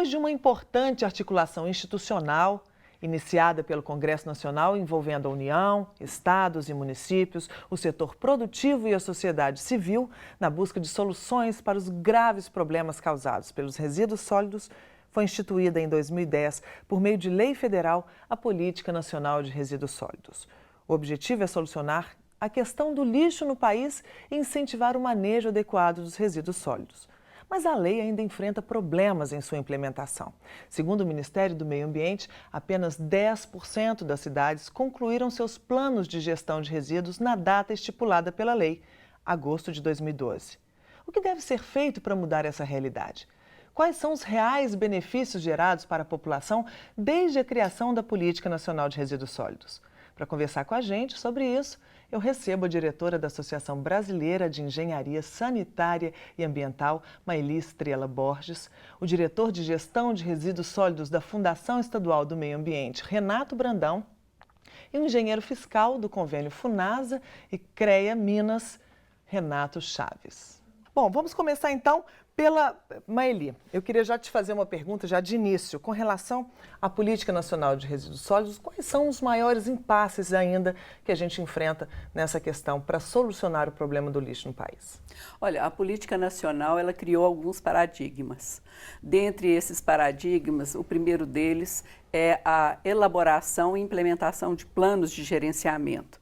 Depois de uma importante articulação institucional, iniciada pelo Congresso Nacional, envolvendo a União, estados e municípios, o setor produtivo e a sociedade civil, na busca de soluções para os graves problemas causados pelos resíduos sólidos, foi instituída em 2010, por meio de lei federal, a Política Nacional de Resíduos Sólidos. O objetivo é solucionar a questão do lixo no país e incentivar o manejo adequado dos resíduos sólidos. Mas a lei ainda enfrenta problemas em sua implementação. Segundo o Ministério do Meio Ambiente, apenas 10% das cidades concluíram seus planos de gestão de resíduos na data estipulada pela lei, agosto de 2012. O que deve ser feito para mudar essa realidade? Quais são os reais benefícios gerados para a população desde a criação da Política Nacional de Resíduos Sólidos? Para conversar com a gente sobre isso, eu recebo a diretora da Associação Brasileira de Engenharia Sanitária e Ambiental, Maeli Estrela Borges, o diretor de Gestão de Resíduos Sólidos da Fundação Estadual do Meio Ambiente, Renato Brandão, e o engenheiro fiscal do convênio Funasa e CREA Minas, Renato Chaves. Bom, vamos começar então pela Maeli. Eu queria já te fazer uma pergunta, já de início, com relação à Política Nacional de Resíduos Sólidos. Quais são os maiores impasses ainda que a gente enfrenta nessa questão para solucionar o problema do lixo no país? Olha, a Política Nacional, ela criou alguns paradigmas. Dentre esses paradigmas, o primeiro deles é a elaboração e implementação de planos de gerenciamento,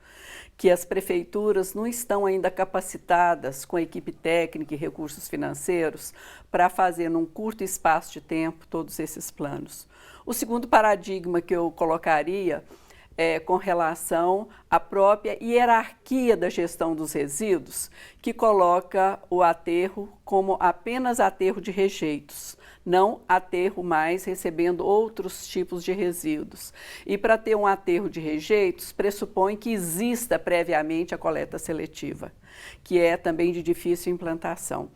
que as prefeituras não estão ainda capacitadas com equipe técnica e recursos financeiros para fazer num curto espaço de tempo todos esses planos. O segundo paradigma que eu colocaria é com relação à própria hierarquia da gestão dos resíduos, que coloca o aterro como apenas aterro de rejeitos, não aterro mais recebendo outros tipos de resíduos. E para ter um aterro de rejeitos, pressupõe que exista previamente a coleta seletiva, que é também de difícil implantação.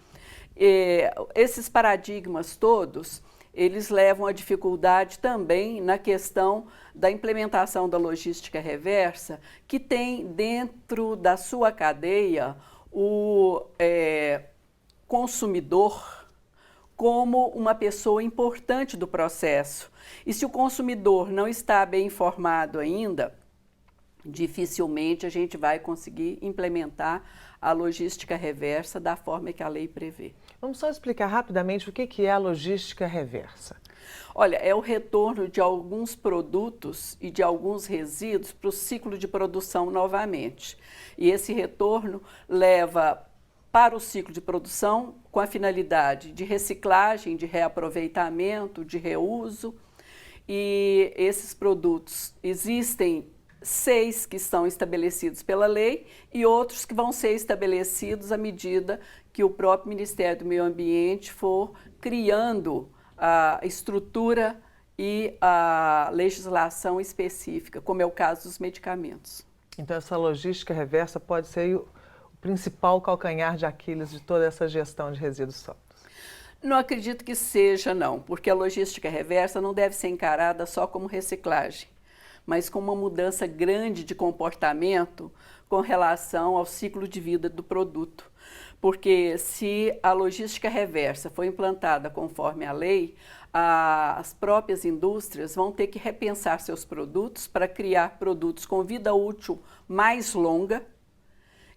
Esses paradigmas todos, eles levam à dificuldade também na questão da implementação da logística reversa, que tem dentro da sua cadeia o consumidor como uma pessoa importante do processo. E se o consumidor não está bem informado ainda, dificilmente a gente vai conseguir implementar a logística reversa da forma que a lei prevê. Vamos só explicar rapidamente o que é a logística reversa. Olha, é o retorno de alguns produtos e de alguns resíduos para o ciclo de produção novamente. E esse retorno leva para o ciclo de produção com a finalidade de reciclagem, de reaproveitamento, de reuso. E esses produtos, existem 6 que estão estabelecidos pela lei e outros que vão ser estabelecidos à medida que o próprio Ministério do Meio Ambiente for criando a estrutura e a legislação específica, como é o caso dos medicamentos. Então essa logística reversa pode ser o principal calcanhar de Aquiles de toda essa gestão de resíduos sólidos? Não acredito que seja, não, porque a logística reversa não deve ser encarada só como reciclagem, mas com uma mudança grande de comportamento com relação ao ciclo de vida do produto. Porque se a logística reversa for implantada conforme a lei, as próprias indústrias vão ter que repensar seus produtos para criar produtos com vida útil mais longa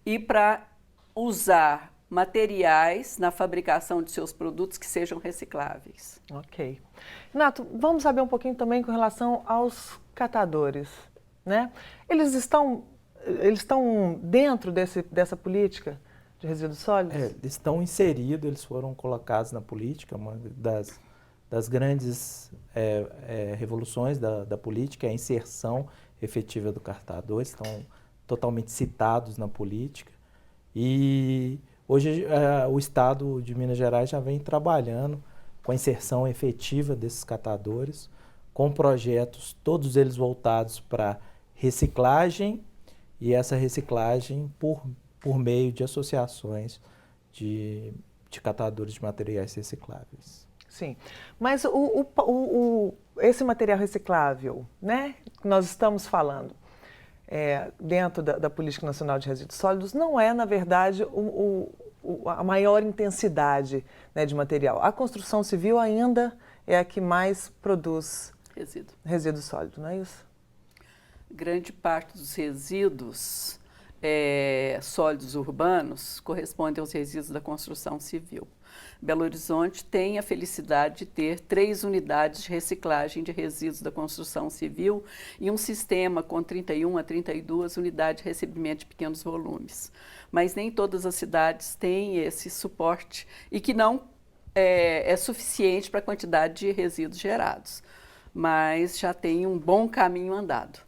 e para usar materiais na fabricação de seus produtos que sejam recicláveis. Ok. Renato, vamos saber um pouquinho também com relação aos catadores, né? Eles estão dentro dessa política de resíduos sólidos? Eles estão inseridos, eles foram colocados na política. Uma das grandes revoluções da política é a inserção efetiva do catador, estão totalmente citados na política. E hoje o Estado de Minas Gerais já vem trabalhando com a inserção efetiva desses catadores, com projetos, todos eles voltados para reciclagem, e essa reciclagem por meio de associações de catadores de materiais recicláveis. Sim, mas esse material reciclável, né, que nós estamos falando, dentro da Política Nacional de Resíduos Sólidos, não é, na verdade, a maior intensidade, né, de material. A construção civil ainda é a que mais produz resíduo sólido, não é isso? Grande parte dos resíduos sólidos urbanos correspondem aos resíduos da construção civil. Belo Horizonte tem a felicidade de ter 3 unidades de reciclagem de resíduos da construção civil e um sistema com 31 a 32 unidades de recebimento de pequenos volumes. Mas nem todas as cidades têm esse suporte e que não é suficiente para a quantidade de resíduos gerados, mas já tem um bom caminho andado.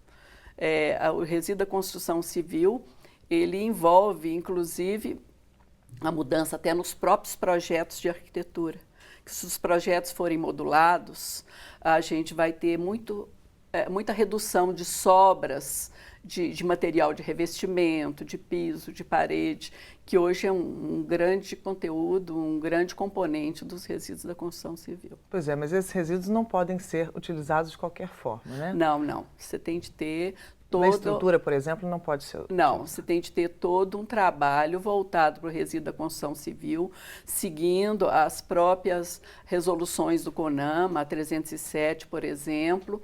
O resíduo da construção civil, ele envolve, inclusive, a mudança até nos próprios projetos de arquitetura. Que se os projetos forem modulados, a gente vai ter muita redução de sobras de material de revestimento, de piso, de parede, que hoje é um grande conteúdo, um grande componente dos resíduos da construção civil. Pois é, mas esses resíduos não podem ser utilizados de qualquer forma, né? Não. Você tem de ter Na estrutura, por exemplo, não pode ser... Não, você tem de ter todo um trabalho voltado para o resíduo da construção civil, seguindo as próprias resoluções do CONAMA, a 307, por exemplo,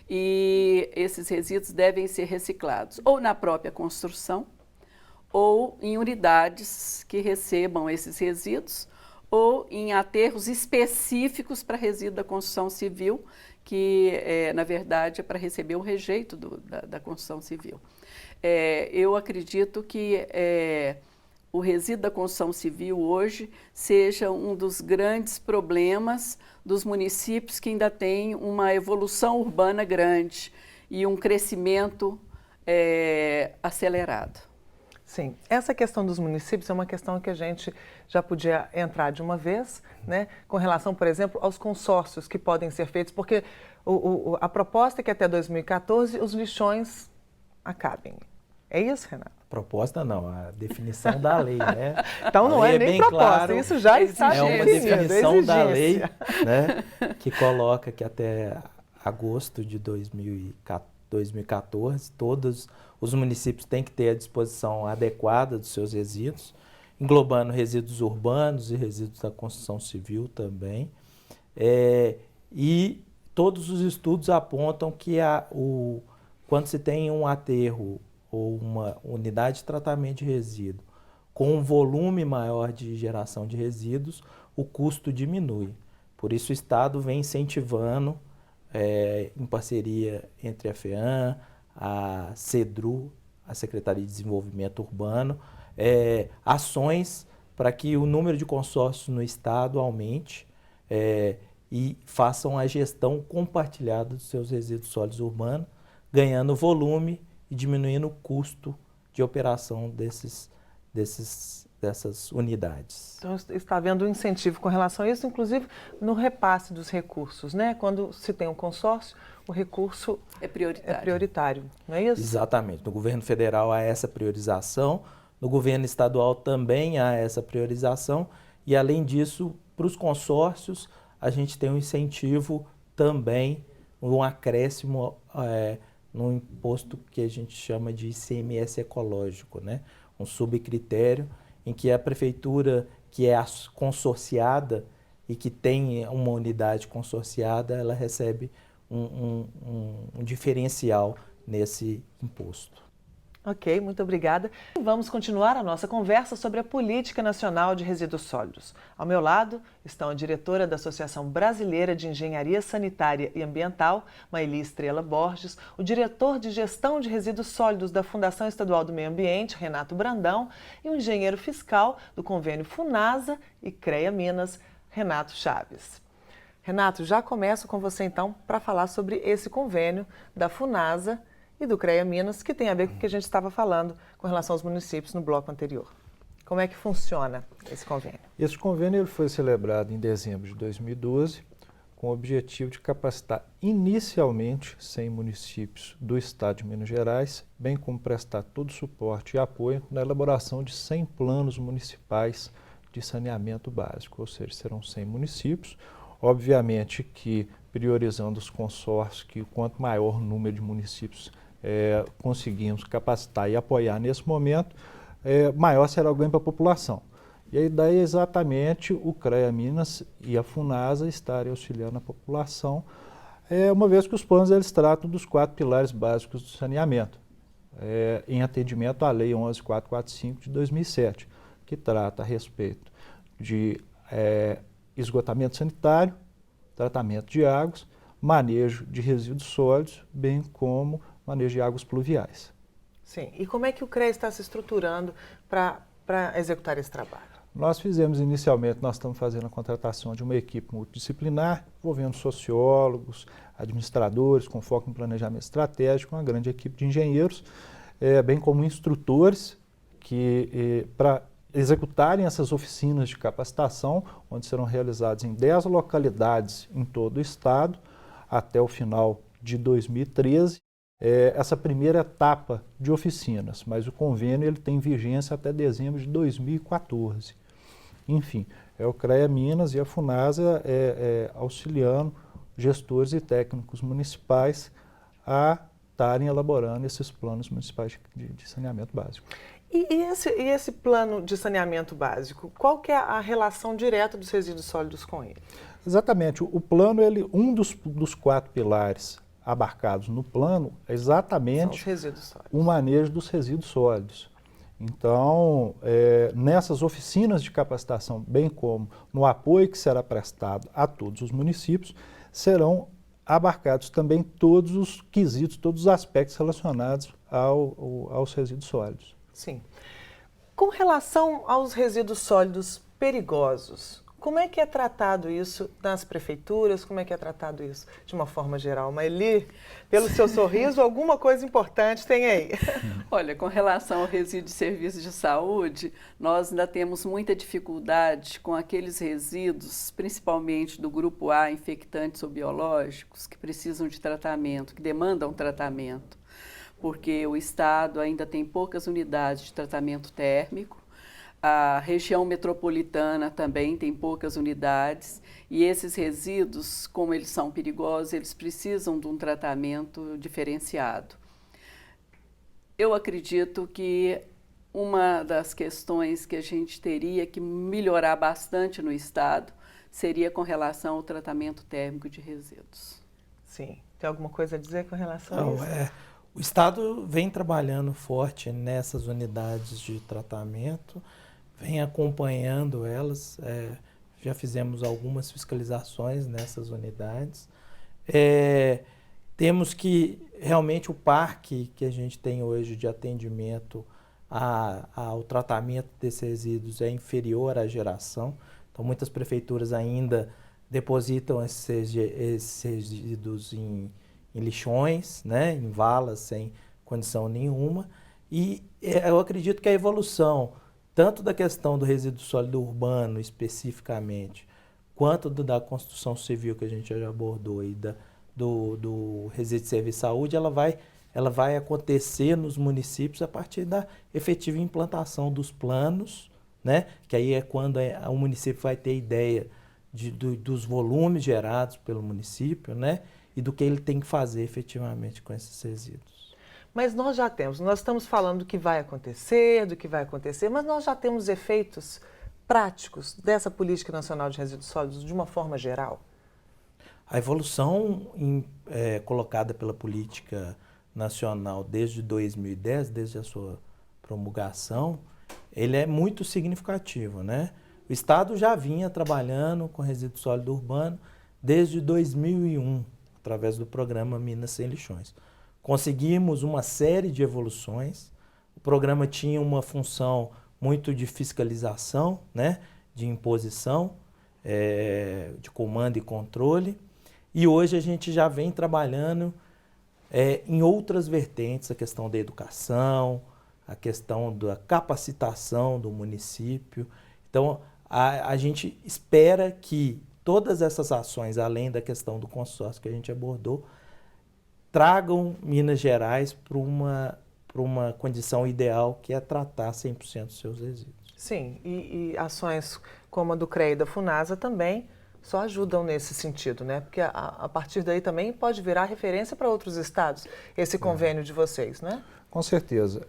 e esses resíduos devem ser reciclados ou na própria construção, ou em unidades que recebam esses resíduos, ou em aterros específicos para resíduo da construção civil, que, na verdade, é para receber o rejeito da construção civil. Eu acredito que o resíduo da construção civil hoje seja um dos grandes problemas dos municípios que ainda têm uma evolução urbana grande e um crescimento acelerado. Sim, essa questão dos municípios é uma questão que a gente já podia entrar de uma vez, né, com relação, por exemplo, aos consórcios que podem ser feitos, porque a proposta é que até 2014 os lixões acabem. É isso, Renato? Proposta não, a definição da lei, né? Então não é nem proposta, claro, isso já está é uma definição da lei, né, que coloca que até agosto de 2014, todos os municípios têm que ter a disposição adequada dos seus resíduos, englobando resíduos urbanos e resíduos da construção civil também. E todos os estudos apontam que quando se tem um aterro ou uma unidade de tratamento de resíduo com um volume maior de geração de resíduos, o custo diminui. Por isso o Estado vem incentivando, em parceria entre a FEAM, a CEDRU, a Secretaria de Desenvolvimento Urbano, ações para que o número de consórcios no Estado aumente e façam a gestão compartilhada dos seus resíduos sólidos urbanos, ganhando volume e diminuindo o custo de operação dessas unidades. Então, está havendo um incentivo com relação a isso, inclusive no repasse dos recursos, né? Quando se tem um consórcio, o recurso é prioritário, não é isso? Exatamente. No governo federal há essa priorização, no governo estadual também há essa priorização e, além disso, para os consórcios, a gente tem um incentivo também, um acréscimo no imposto que a gente chama de ICMS ecológico, né? Um subcritério em que a prefeitura que é consorciada e que tem uma unidade consorciada, ela recebe um diferencial nesse imposto. Ok, muito obrigada. Vamos continuar a nossa conversa sobre a Política Nacional de Resíduos Sólidos. Ao meu lado estão a diretora da Associação Brasileira de Engenharia Sanitária e Ambiental, Maeli Estrela Borges, o diretor de Gestão de Resíduos Sólidos da Fundação Estadual do Meio Ambiente, Renato Brandão, e o engenheiro fiscal do convênio FUNASA e CREA Minas, Renato Chaves. Renato, já começo com você então para falar sobre esse convênio da FUNASA e do CREA Minas, que tem a ver com o que a gente estava falando com relação aos municípios no bloco anterior. Como é que funciona esse convênio? Esse convênio ele foi celebrado em dezembro de 2012, com o objetivo de capacitar inicialmente 100 municípios do estado de Minas Gerais, bem como prestar todo o suporte e apoio na elaboração de 100 planos municipais de saneamento básico, ou seja, serão 100 municípios, obviamente que priorizando os consórcios, que quanto maior o número de municípios conseguimos capacitar e apoiar nesse momento, maior será o ganho para a população. E a ideia é exatamente o CREA Minas e a FUNASA estarem auxiliando a população, uma vez que os planos eles tratam dos 4 pilares básicos do saneamento, em atendimento à Lei 11.445 de 2007, que trata a respeito de esgotamento sanitário, tratamento de águas, manejo de resíduos sólidos, bem como manejo de águas pluviais. Sim. E como é que o CREA está se estruturando para executar esse trabalho? Nós fizemos inicialmente, nós estamos fazendo a contratação de uma equipe multidisciplinar, envolvendo sociólogos, administradores, com foco em planejamento estratégico, uma grande equipe de engenheiros, bem como instrutores, que para executarem essas oficinas de capacitação, onde serão realizadas em 10 localidades em todo o estado, até o final de 2013. Essa primeira etapa de oficinas, mas o convênio ele tem vigência até dezembro de 2014. Enfim, o CREA Minas e a FUNASA auxiliando gestores e técnicos municipais a estarem elaborando esses planos municipais de saneamento básico. E esse plano de saneamento básico, qual que é a relação direta dos resíduos sólidos com ele? Exatamente, o plano, um dos 4 pilares abarcados no plano é exatamente o manejo dos resíduos sólidos. Então, nessas oficinas de capacitação, bem como no apoio que será prestado a todos os municípios, serão abarcados também todos os quesitos, todos os aspectos relacionados aos resíduos sólidos. Sim. Com relação aos resíduos sólidos perigosos, como é que é tratado isso nas prefeituras? Como é que é tratado isso de uma forma geral? Maeli, pelo seu sorriso, alguma coisa importante tem aí? Olha, com relação ao resíduo de serviços de saúde, nós ainda temos muita dificuldade com aqueles resíduos, principalmente do grupo A, infectantes ou biológicos, que precisam de tratamento, que demandam tratamento, porque o Estado ainda tem poucas unidades de tratamento térmico. A região metropolitana também tem poucas unidades e esses resíduos, como eles são perigosos, eles precisam de um tratamento diferenciado. Eu acredito que uma das questões que a gente teria que melhorar bastante no Estado seria com relação ao tratamento térmico de resíduos. Sim. Tem alguma coisa a dizer com relação a isso? O Estado vem trabalhando forte nessas unidades de tratamento, vem acompanhando elas, já fizemos algumas fiscalizações nessas unidades. Temos que, realmente, o parque que a gente tem hoje de atendimento ao tratamento desses resíduos é inferior à geração. Então, muitas prefeituras ainda depositam esses resíduos em lixões, né, em valas, sem condição nenhuma. E eu acredito que a evolução tanto da questão do resíduo sólido urbano especificamente, quanto da construção civil que a gente já abordou e do resíduo de serviço de saúde, ela vai acontecer nos municípios a partir da efetiva implantação dos planos, né? Que aí é quando o município vai ter ideia dos volumes gerados pelo município, né? E do que ele tem que fazer efetivamente com esses resíduos. Mas nós estamos falando do que vai acontecer, mas nós já temos efeitos práticos dessa Política Nacional de Resíduos Sólidos de uma forma geral? A evolução colocada pela Política Nacional desde 2010, desde a sua promulgação, ele é muito significativo, né? O Estado já vinha trabalhando com resíduo sólido urbano desde 2001, através do programa Minas Sem Lixões. Conseguimos uma série de evoluções. O programa tinha uma função muito de fiscalização, né, de imposição, de comando e controle. E hoje a gente já vem trabalhando em outras vertentes, a questão da educação, a questão da capacitação do município. Então, a gente espera que todas essas ações, além da questão do consórcio que a gente abordou, tragam Minas Gerais para uma condição ideal, que é tratar 100% dos seus resíduos. Sim, e ações como a do CREA e da FUNASA também só ajudam nesse sentido, né? Porque a partir daí também pode virar referência para outros estados, esse convênio de vocês, né? Com certeza.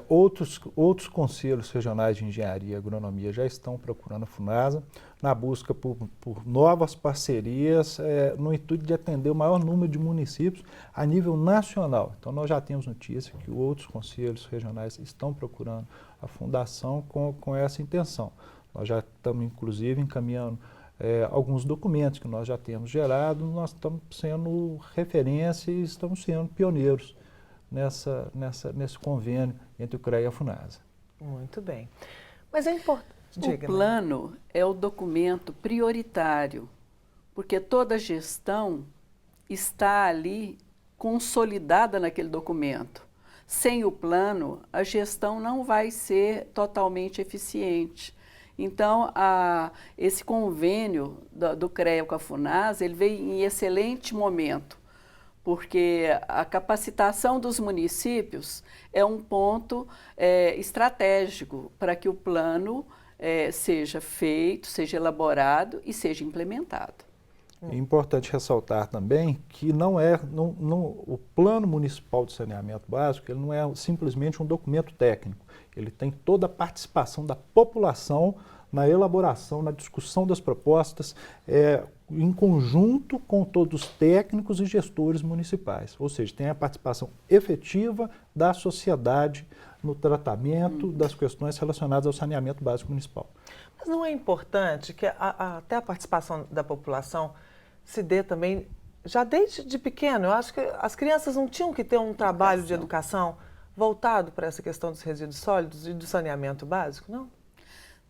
Outros conselhos regionais de engenharia e agronomia já estão procurando a FUNASA na busca por novas parcerias no intuito de atender o maior número de municípios a nível nacional. Então, nós já temos notícia que outros conselhos regionais estão procurando a fundação com essa intenção. Nós já estamos, inclusive, encaminhando alguns documentos que nós já temos gerado, nós estamos sendo referência e estamos sendo pioneiros nesse convênio entre o CREA e a FUNASA. Muito bem. Mas é importante... O plano é o documento prioritário, porque toda gestão está ali consolidada naquele documento. Sem o plano, a gestão não vai ser totalmente eficiente. Então, esse convênio do CREA com a FUNASA, ele veio em excelente momento, porque a capacitação dos municípios é um ponto estratégico para que o plano seja feito, seja elaborado e seja implementado. É importante ressaltar também que o Plano Municipal de Saneamento Básico ele não é simplesmente um documento técnico, ele tem toda a participação da população na elaboração, na discussão das propostas, em conjunto com todos os técnicos e gestores municipais, ou seja, tem a participação efetiva da sociedade no tratamento das questões relacionadas ao saneamento básico municipal. Mas não é importante que até a participação da população se dê também, já desde pequeno? Eu acho que as crianças não tinham que ter um trabalho de educação voltado para essa questão dos resíduos sólidos e do saneamento básico, não?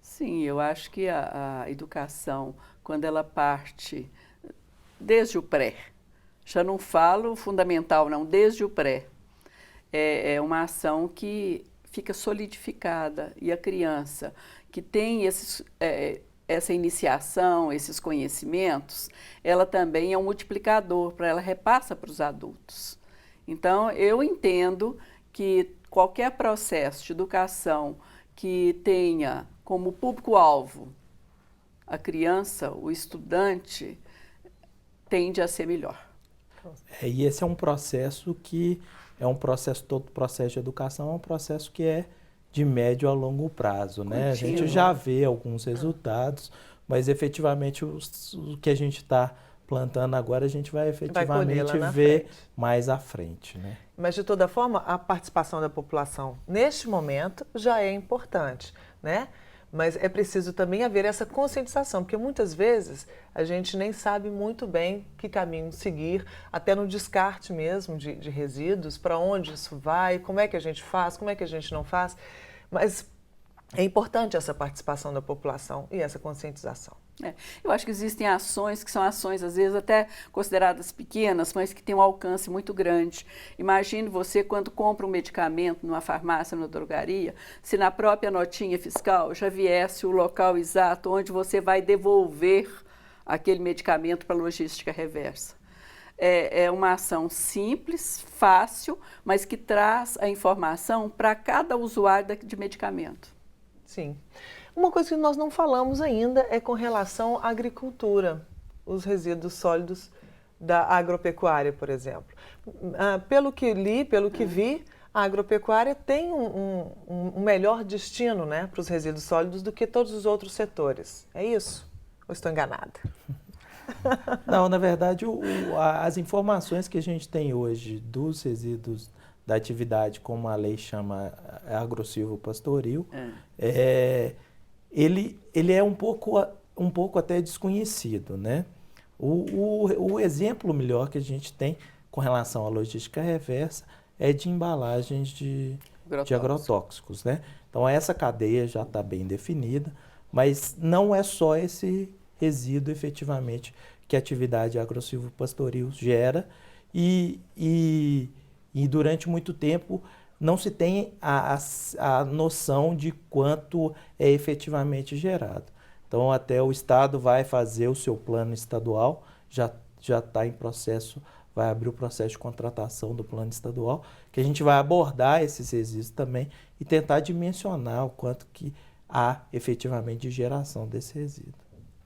Sim, eu acho que a educação, quando ela parte desde o pré, já não falo fundamental não, desde o pré, é uma ação que fica solidificada e a criança que tem essa iniciação, esses conhecimentos, ela também é um multiplicador, ela repassa para os adultos. Então, eu entendo que qualquer processo de educação que tenha como público-alvo a criança, o estudante, tende a ser melhor. E esse é um processo todo processo de educação é um processo que é de médio a longo prazo, né? A gente já vê alguns resultados, mas efetivamente o que a gente está plantando agora, a gente vai efetivamente ver mais à frente, né? Mas, de toda forma, a participação da população, neste momento, já é importante, né? Mas é preciso também haver essa conscientização, porque muitas vezes a gente nem sabe muito bem que caminho seguir, até no descarte mesmo de resíduos, para onde isso vai, como é que a gente faz, como é que a gente não faz. Mas é importante essa participação da população e essa conscientização. Eu acho que existem ações que são ações, às vezes, até consideradas pequenas, mas que têm um alcance muito grande. Imagine você, quando compra um medicamento numa farmácia, numa drogaria, se na própria notinha fiscal já viesse o local exato onde você vai devolver aquele medicamento para a logística reversa. É uma ação simples, fácil, mas que traz a informação para cada usuário de medicamento. Sim. Uma coisa que nós não falamos ainda é com relação à agricultura, os resíduos sólidos da agropecuária, por exemplo. Pelo que li, pelo que vi, a agropecuária tem um melhor destino, né, para os resíduos sólidos do que todos os outros setores. É isso? Ou estou enganada? Não, na verdade, as informações que a gente tem hoje dos resíduos da atividade, como a lei chama agro-silvo-pastoril, ele é um pouco até desconhecido, né? O exemplo melhor que a gente tem com relação à logística reversa é de embalagens de agrotóxicos, né? Então, essa cadeia já está bem definida, mas não é só esse resíduo, efetivamente, que a atividade agro-silvo-pastoril gera e durante muito tempo não se tem a noção de quanto é efetivamente gerado. Então, até o Estado vai fazer o seu plano estadual, já está em processo, vai abrir o processo de contratação do plano estadual, que a gente vai abordar esses resíduos também e tentar dimensionar o quanto que há efetivamente de geração desse resíduo.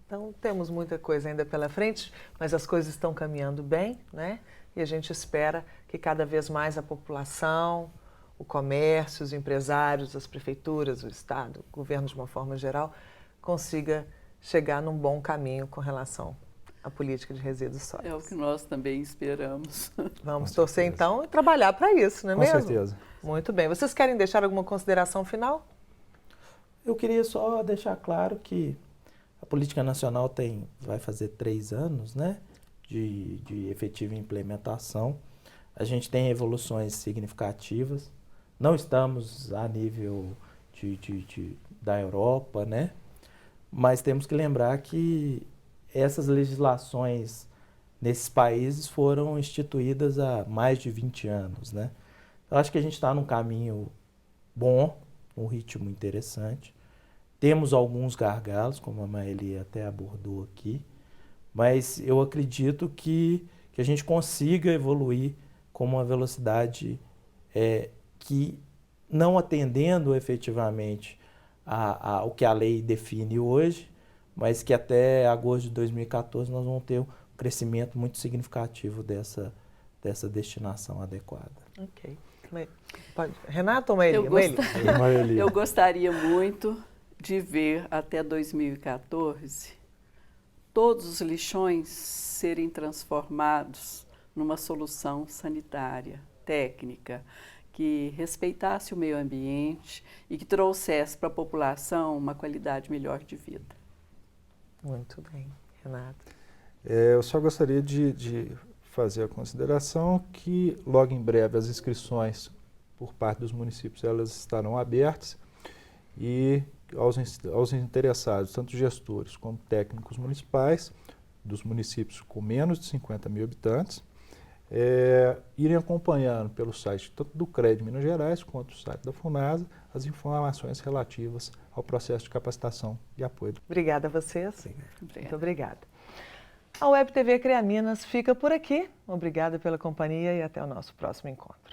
Então, temos muita coisa ainda pela frente, mas as coisas estão caminhando bem, né? E a gente espera que cada vez mais a população, o comércio, os empresários, as prefeituras, o Estado, o governo de uma forma geral, consiga chegar num bom caminho com relação à política de resíduos sólidos. É o que nós também esperamos. Vamos torcer então e trabalhar para isso, não é mesmo? Com certeza. Muito bem. Vocês querem deixar alguma consideração final? Eu queria só deixar claro que a política nacional vai fazer 3 anos, né, de efetiva implementação. A gente tem evoluções significativas. Não estamos a nível da Europa, né? Mas temos que lembrar que essas legislações nesses países foram instituídas há mais de 20 anos, né? Eu acho que a gente está num caminho bom, um ritmo interessante. Temos alguns gargalos, como a Maeli até abordou aqui, mas eu acredito que a gente consiga evoluir com uma velocidade que, não atendendo efetivamente ao que a lei define hoje, mas que até agosto de 2014 nós vamos ter um crescimento muito significativo dessa destinação adequada. Ok. Renato ou Maeli? Eu gostaria muito de ver até 2014 todos os lixões serem transformados numa solução sanitária, técnica, que respeitasse o meio ambiente e que trouxesse para a população uma qualidade melhor de vida. Muito bem, Renato. Eu só gostaria de fazer a consideração que logo em breve as inscrições por parte dos municípios elas estarão abertas e aos interessados, tanto gestores como técnicos municipais, dos municípios com menos de 50 mil habitantes, irem acompanhando pelo site tanto do CRED Minas Gerais quanto do site da FUNASA as informações relativas ao processo de capacitação e apoio. Obrigada a vocês. Sim. Muito obrigada. A Web TV CREA Minas fica por aqui. Obrigada pela companhia e até o nosso próximo encontro.